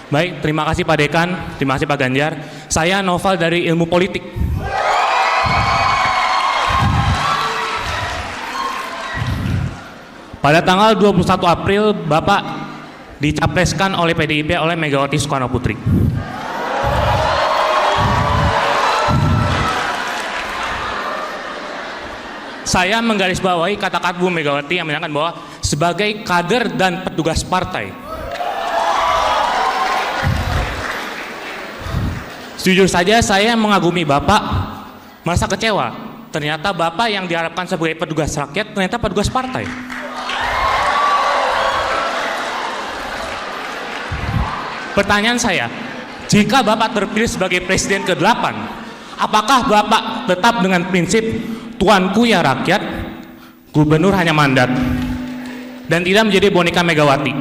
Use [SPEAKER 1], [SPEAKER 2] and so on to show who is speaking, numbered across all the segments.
[SPEAKER 1] Baik, terima kasih Pak Dekan, terima kasih Pak Ganjar. Saya Noval dari Ilmu Politik. Pada tanggal 21 April, Bapak dicapreskan oleh PDIP oleh Megawati Soekarno Putri. Saya menggarisbawahi kata-kata Bu Megawati yang menyatakan bahwa sebagai kader dan petugas partai, jujur saja saya mengagumi Bapak, merasa kecewa. Ternyata Bapak yang diharapkan sebagai petugas rakyat ternyata petugas partai. Pertanyaan saya, jika Bapak terpilih sebagai Presiden ke-8, apakah Bapak tetap dengan prinsip tuanku ya rakyat, gubernur hanya mandat, dan tidak menjadi boneka Megawati?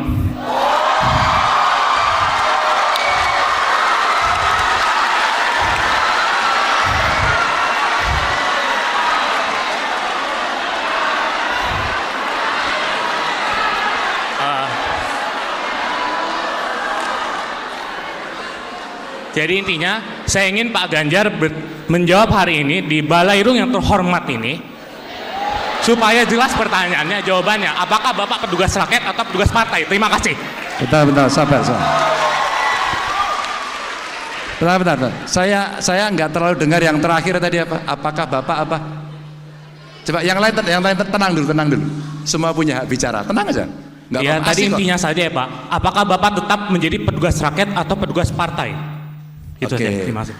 [SPEAKER 1] Jadi intinya, saya ingin Pak Ganjar menjawab hari ini di Balairung yang terhormat ini, supaya jelas pertanyaannya, jawabannya, apakah Bapak petugas rakyat atau petugas partai? Terima kasih.
[SPEAKER 2] Bentar, sabar. Bentar. Saya nggak terlalu dengar yang terakhir tadi apa? Apakah Bapak apa? Coba yang lain tenang dulu. Semua punya hak bicara, tenang aja.
[SPEAKER 1] Ya, tadi intinya saja ya Pak, apakah Bapak tetap menjadi petugas rakyat atau petugas partai? Itu
[SPEAKER 2] Oke.
[SPEAKER 1] saja, terima kasih.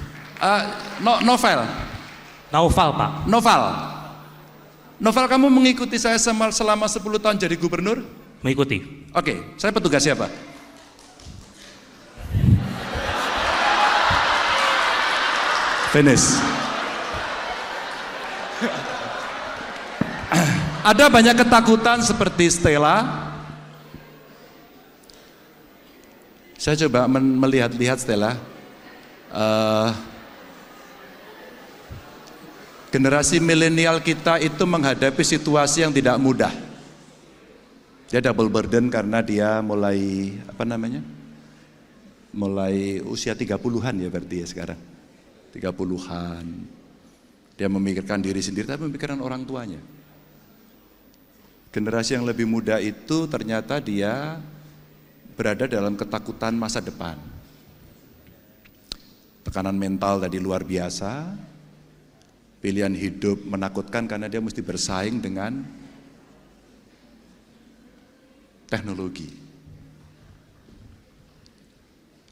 [SPEAKER 2] Novel,
[SPEAKER 1] Pak.
[SPEAKER 2] Novel, kamu mengikuti saya selama 10 tahun jadi gubernur?
[SPEAKER 1] Mengikuti.
[SPEAKER 2] Oke, saya petugas siapa? Finish. Ada banyak ketakutan seperti Stella. Saya coba melihat Stella. Generasi milenial kita itu menghadapi situasi yang tidak mudah. Dia double burden karena dia mulai mulai usia 30-an ya berarti ya sekarang. 30-an. Dia memikirkan diri sendiri tapi memikirkan orang tuanya. Generasi yang lebih muda itu ternyata dia berada dalam ketakutan masa depan. Tekanan mental tadi luar biasa, pilihan hidup menakutkan karena dia mesti bersaing dengan teknologi.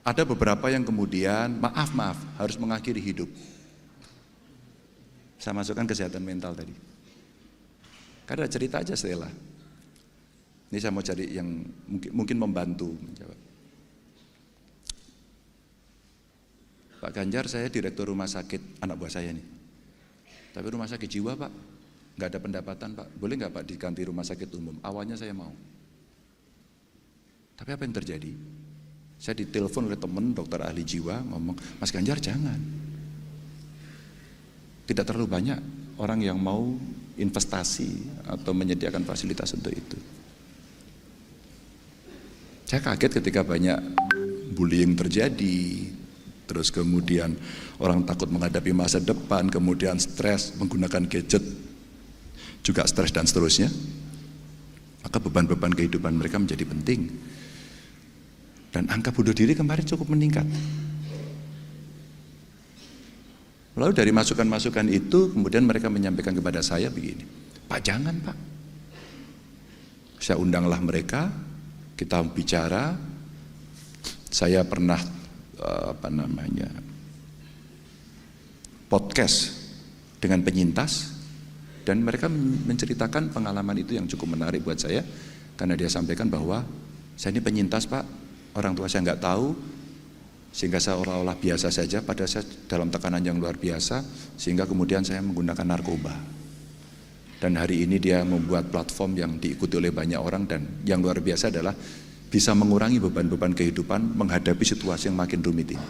[SPEAKER 2] Ada beberapa yang kemudian maaf harus mengakhiri hidup. Saya masukkan kesehatan mental tadi. Karena cerita aja Stella. Ini saya mau cari yang mungkin membantu menjawab. Pak Ganjar, saya direktur rumah sakit anak buah saya nih. Tapi rumah sakit jiwa Pak, nggak ada pendapatan Pak. Boleh nggak Pak diganti rumah sakit umum? Awalnya saya mau. Tapi apa yang terjadi? Saya ditelepon oleh teman dokter ahli jiwa ngomong, Mas Ganjar jangan. Tidak terlalu banyak orang yang mau investasi atau menyediakan fasilitas untuk itu. Saya kaget ketika banyak bullying terjadi. Terus kemudian orang takut menghadapi masa depan, kemudian stres menggunakan gadget, juga stres dan seterusnya. Maka beban-beban kehidupan mereka menjadi penting. Dan angka bunuh diri kemarin cukup meningkat. Lalu dari masukan-masukan itu kemudian mereka menyampaikan kepada saya begini, Pak jangan Pak. Saya undanglah mereka, kita bicara. Saya pernah podcast dengan penyintas dan mereka menceritakan pengalaman itu yang cukup menarik buat saya karena dia sampaikan bahwa saya ini penyintas Pak, orang tua saya nggak tahu sehingga saya seolah-olah biasa saja padahal saya dalam tekanan yang luar biasa sehingga kemudian saya menggunakan narkoba dan hari ini dia membuat platform yang diikuti oleh banyak orang dan yang luar biasa adalah bisa mengurangi beban-beban kehidupan menghadapi situasi yang makin rumit ini.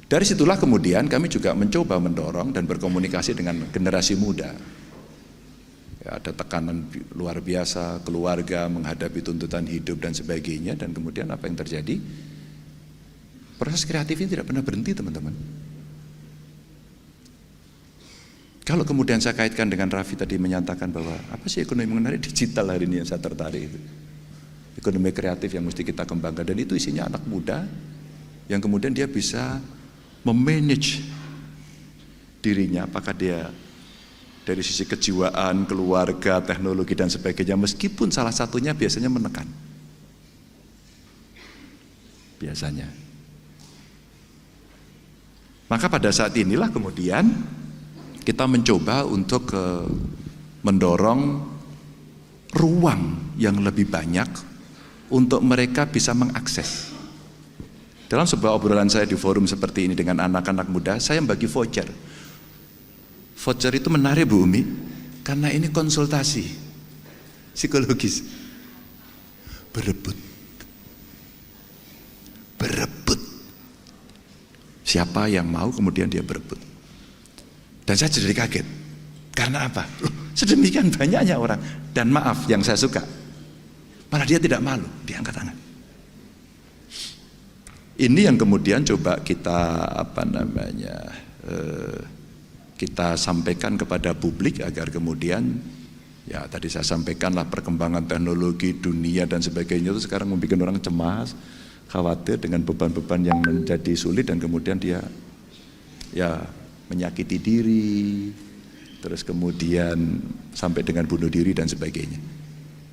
[SPEAKER 2] Dari situlah kemudian kami juga mencoba mendorong dan berkomunikasi dengan generasi muda. Ya, ada tekanan luar biasa, keluarga menghadapi tuntutan hidup dan sebagainya, dan kemudian apa yang terjadi? Proses kreatif ini tidak pernah berhenti, teman-teman. Kalau kemudian saya kaitkan dengan Raffi tadi menyatakan bahwa apa sih ekonomi mengenai digital hari ini yang saya tertarik itu. Ekonomi kreatif yang mesti kita kembangkan, dan itu isinya anak muda yang kemudian dia bisa memanage dirinya, apakah dia dari sisi kejiwaan, keluarga, teknologi dan sebagainya, meskipun salah satunya biasanya menekan. Biasanya. Maka pada saat inilah kemudian kita mencoba untuk mendorong ruang yang lebih banyak untuk mereka bisa mengakses. Dalam sebuah obrolan saya di forum seperti ini dengan anak-anak muda, saya bagi voucher. Voucher itu menarik Bu Umi, karena ini konsultasi psikologis. Berebut. Siapa yang mau kemudian dia berebut. Dan saya jadi kaget. Karena apa? Loh, sedemikian banyaknya orang. Dan maaf, yang saya suka, malah dia tidak malu, dia angkat tangan. Ini yang kemudian coba kita kita sampaikan kepada publik agar kemudian, ya tadi saya sampaikanlah perkembangan teknologi dunia dan sebagainya itu sekarang membuat orang cemas, khawatir dengan beban-beban yang menjadi sulit, dan kemudian dia ya menyakiti diri, terus kemudian sampai dengan bunuh diri dan sebagainya.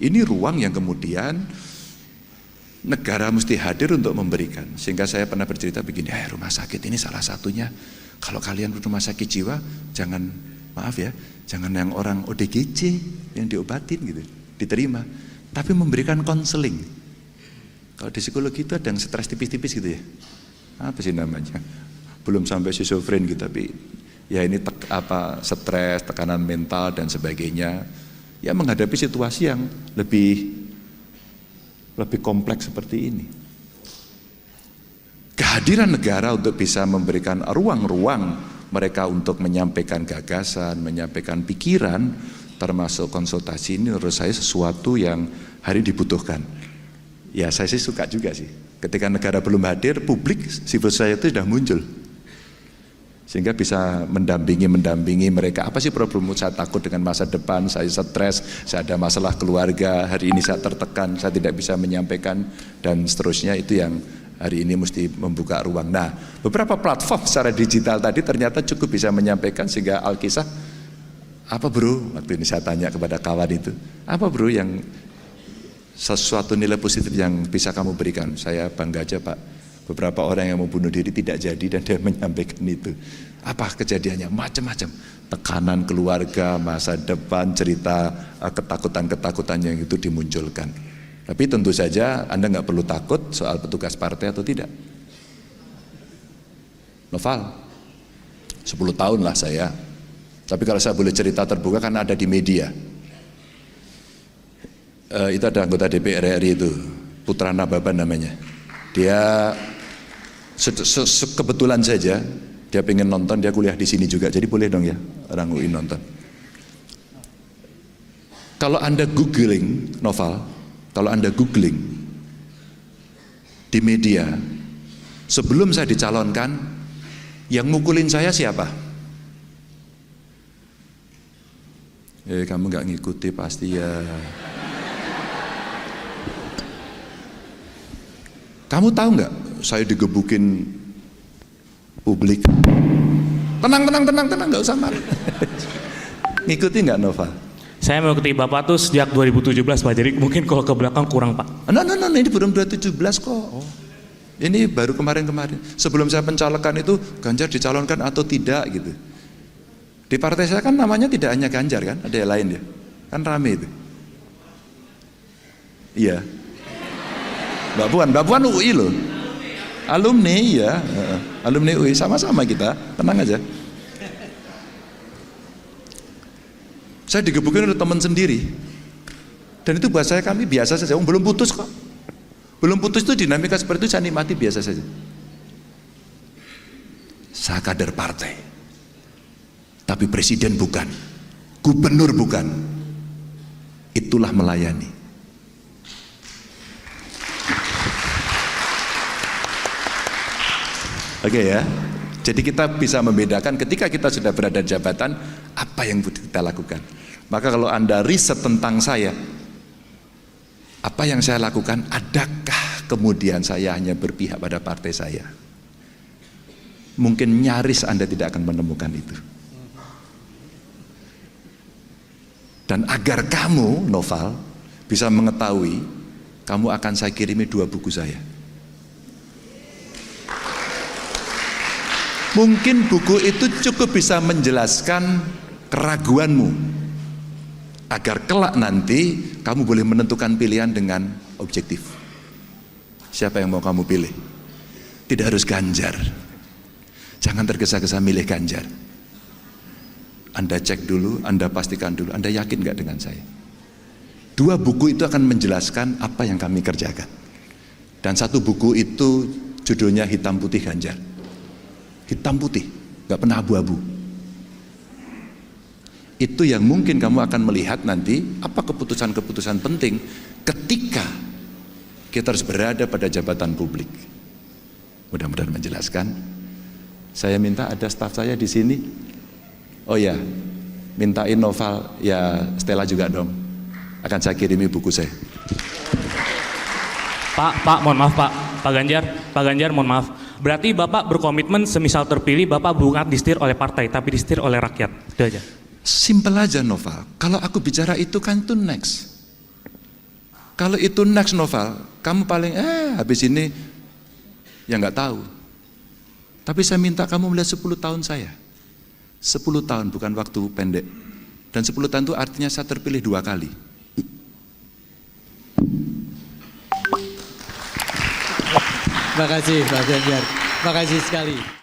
[SPEAKER 2] Ini ruang yang kemudian negara mesti hadir untuk memberikan. Sehingga saya pernah bercerita begini, rumah sakit ini salah satunya. Kalau kalian rumah sakit jiwa, jangan, maaf ya, jangan yang orang ODGJ yang diobatin gitu, diterima, tapi memberikan konseling. Kalau di psikologi itu ada yang stres tipis-tipis gitu ya, apa sih namanya? Belum sampai schizofren gitu, tapi ya ini stres, tekanan mental dan sebagainya. Ya menghadapi situasi yang lebih kompleks seperti ini. Kehadiran negara untuk bisa memberikan ruang-ruang mereka untuk menyampaikan gagasan, menyampaikan pikiran, termasuk konsultasi, ini menurut saya sesuatu yang hari dibutuhkan. Ya saya sih suka juga sih. Ketika negara belum hadir, publik, civil society sudah muncul. Sehingga bisa mendampingi mereka. Apa sih problemmu? Saya takut dengan masa depan, saya stres, saya ada masalah keluarga, hari ini saya tertekan, saya tidak bisa menyampaikan, dan seterusnya. Itu yang hari ini mesti membuka ruang. Nah, beberapa platform secara digital tadi ternyata cukup bisa menyampaikan, sehingga Alkisah, apa bro, waktu ini saya tanya kepada kawan itu, apa bro yang sesuatu nilai positif yang bisa kamu berikan? Saya bangga aja Pak, beberapa orang yang mau bunuh diri tidak jadi dan dia menyampaikan itu. Apa kejadiannya? Macam-macam, tekanan keluarga, masa depan, cerita ketakutan-ketakutan yang itu dimunculkan. Tapi tentu saja Anda nggak perlu takut soal petugas partai atau tidak. Noval, 10 tahun lah saya. Tapi kalau saya boleh cerita terbuka karena ada di media. Itu ada anggota DPR RI itu, Putra Nababan namanya. Dia kebetulan saja dia pengen nonton, dia kuliah di sini juga, jadi boleh dong ya orang UI nonton. Kalau Anda googling Noval, kalau Anda googling di media, sebelum saya dicalonkan, yang mukulin saya siapa? Kamu nggak ngikuti pasti ya. Kamu tahu nggak? Saya digebukin publik. Tenang, nggak usah marah. Ngikuti nggak Nova?
[SPEAKER 1] Saya mengikuti Bapak tuh sejak 2017 Pak, jadi mungkin kalau ke belakang kurang Pak.
[SPEAKER 2] No, ini belum 2017 kok. Oh. Ini baru kemarin. Sebelum saya pencalokan itu, Ganjar dicalonkan atau tidak gitu. Di partai saya kan namanya tidak hanya Ganjar kan, ada yang lain ya. Kan rame itu. Iya. Mbak Puan UI loh. Alumni ya, alumni UI, sama-sama kita, tenang aja. Saya digebukin oleh teman sendiri, dan itu buat saya, kami biasa saja. Belum putus kok, belum putus itu dinamika seperti itu saya nikmati biasa saja. Saya kader partai, tapi presiden bukan, gubernur bukan, itulah melayani. Oke ya. Jadi kita bisa membedakan ketika kita sudah berada di jabatan, apa yang kita lakukan. Maka kalau Anda riset tentang saya, apa yang saya lakukan, adakah kemudian saya hanya berpihak pada partai saya? Mungkin nyaris Anda tidak akan menemukan itu. Dan agar kamu, Noval, bisa mengetahui, kamu akan saya kirimi 2 buku saya. Mungkin buku itu cukup bisa menjelaskan keraguanmu, agar kelak nanti kamu boleh menentukan pilihan dengan objektif. Siapa yang mau kamu pilih? Tidak harus Ganjar. Jangan tergesa-gesa milih Ganjar. Anda cek dulu, Anda pastikan dulu, Anda yakin nggak dengan saya? 2 buku itu akan menjelaskan apa yang kami kerjakan. Dan 1 buku itu judulnya Hitam Putih Ganjar. Hitam putih, nggak pernah abu-abu. Itu yang mungkin kamu akan melihat nanti apa keputusan-keputusan penting ketika kita harus berada pada jabatan publik. Mudah-mudahan menjelaskan. Saya minta ada staf saya di sini. Oh ya, mintain Noval, ya Stella juga dong. Akan saya kirimi buku saya.
[SPEAKER 1] Pak, mohon maaf Pak Ganjar, mohon maaf. Berarti Bapak berkomitmen semisal terpilih Bapak bukan disetir oleh partai, tapi disetir oleh rakyat. Itu aja.
[SPEAKER 2] Simpel aja Noval. Kalau aku bicara itu kan itu next. Kalau itu next Noval, kamu paling habis ini ya nggak tahu. Tapi saya minta kamu melihat 10 tahun saya. 10 tahun bukan waktu pendek. Dan 10 tahun itu artinya saya terpilih 2 kali.
[SPEAKER 3] Terima kasih Pak Ganjar. Terima kasih sekali.